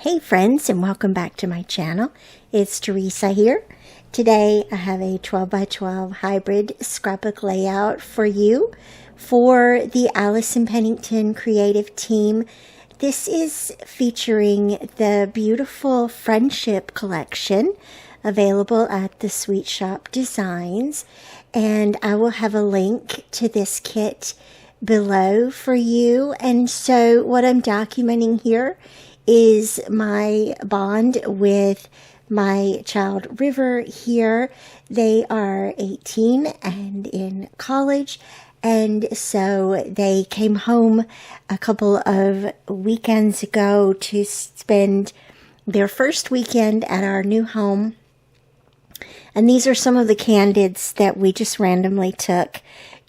Hey friends, and welcome back to my channel. It's Teresa here. Today I have a 12 by 12 hybrid scrapbook layout for you for the Allison Pennington creative team. This is featuring the beautiful Friendship collection available at the Sweet Shop Designs, and I will have a link to this kit below for you. And so what I'm documenting here is my bond with my child River here. They are 18 and in college, and so they came home a couple of weekends ago to spend their first weekend at our new home. And these are some of the candids that we just randomly took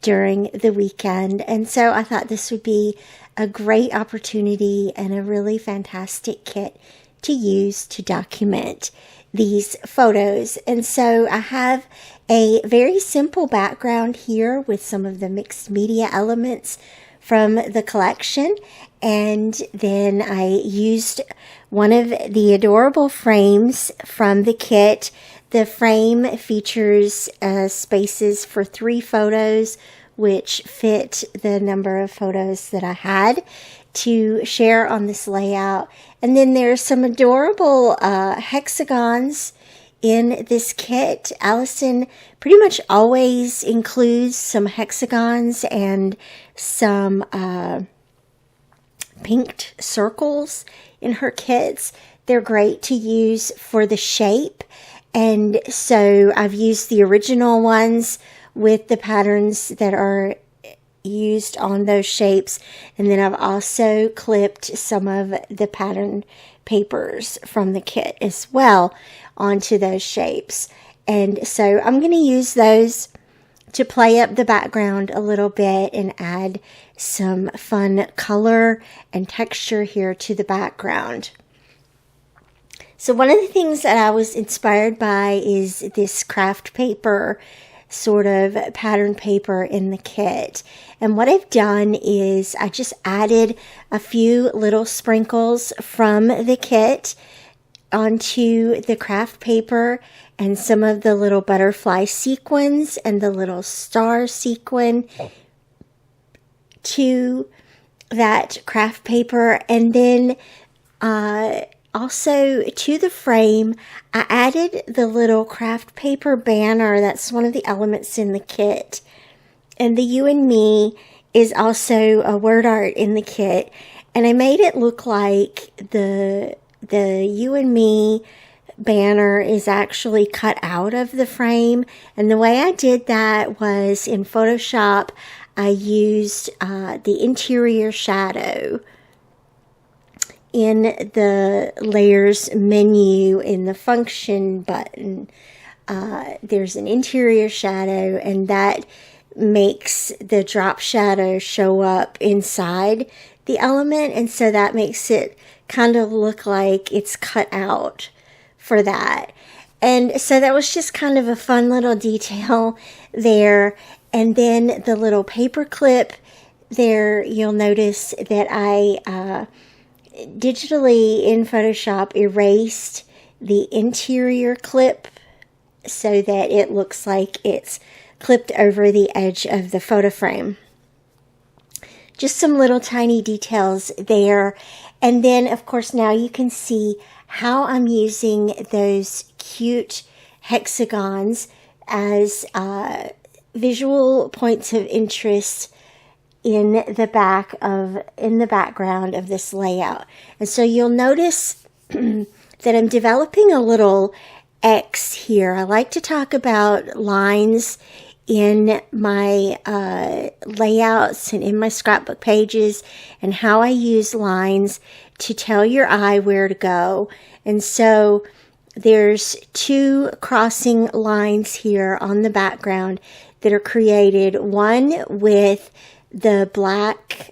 during the weekend. And so I thought this would be a great opportunity and a really fantastic kit to use to document these photos. And so I have a very simple background here with some of the mixed media elements from the collection. And then I used one of the adorable frames from the kit. The frame features spaces for 3 photos, which fit the number of photos that I had to share on this layout. And then there's some adorable hexagons in this kit. Allison pretty much always includes some hexagons and some pinked circles in her kits. They're great to use for the shape. And so I've used the original ones with the patterns that are used on those shapes. And then I've also clipped some of the pattern papers from the kit as well onto those shapes. And so I'm going to use those to play up the background a little bit and add some fun color and texture here to the background. So one of the things that I was inspired by is this craft paper, sort of pattern paper in the kit. And what I've done is I just added a few little sprinkles from the kit onto the craft paper, and some of the little butterfly sequins and the little star sequin to that craft paper. And then also to the frame, I added the little craft paper banner. That's one of the elements in the kit. And the You and Me is also a word art in the kit. And I made it look like the You and Me banner is actually cut out of the frame. And the way I did that was in Photoshop, I used the interior shadow in the layers menu in the function button. There's an interior shadow, and that makes the drop shadow show up inside the element, and so that makes it kind of look like it's cut out for that. And so that was just kind of a fun little detail there. And then the little paper clip there, you'll notice that I digitally in Photoshop erased the interior clip so that it looks like it's clipped over the edge of the photo frame. Just some little tiny details there. And then of course now you can see how I'm using those cute hexagons as visual points of interest in the background of this layout. And so you'll notice that I'm developing a little X here. I like to talk about lines in my layouts and in my scrapbook pages, and how I use lines to tell your eye where to go. And so there's 2 crossing lines here on the background that are created, one with the black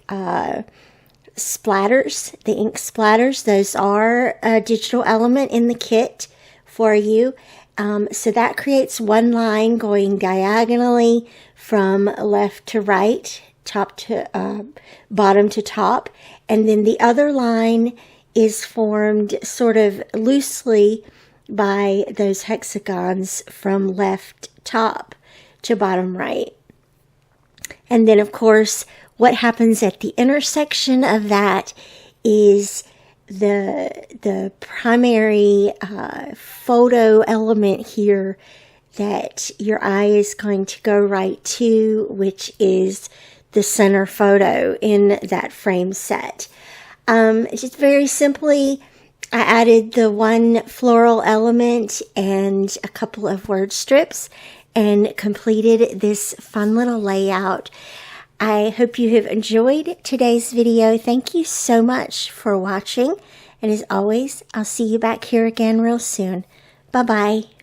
splatters, the ink splatters. Those are a digital element in the kit for you. So that creates one line going diagonally from left to right, top to bottom to top. And then the other line is formed sort of loosely by those hexagons from left top to bottom right. And then, of course, what happens at the intersection of that is the primary photo element here that your eye is going to go right to, which is the center photo in that frame set. Just very simply, I added the one floral element and a couple of word strips and completed this fun little layout. I hope you have enjoyed today's video. Thank you so much for watching. And as always, I'll see you back here again real soon. Bye-bye.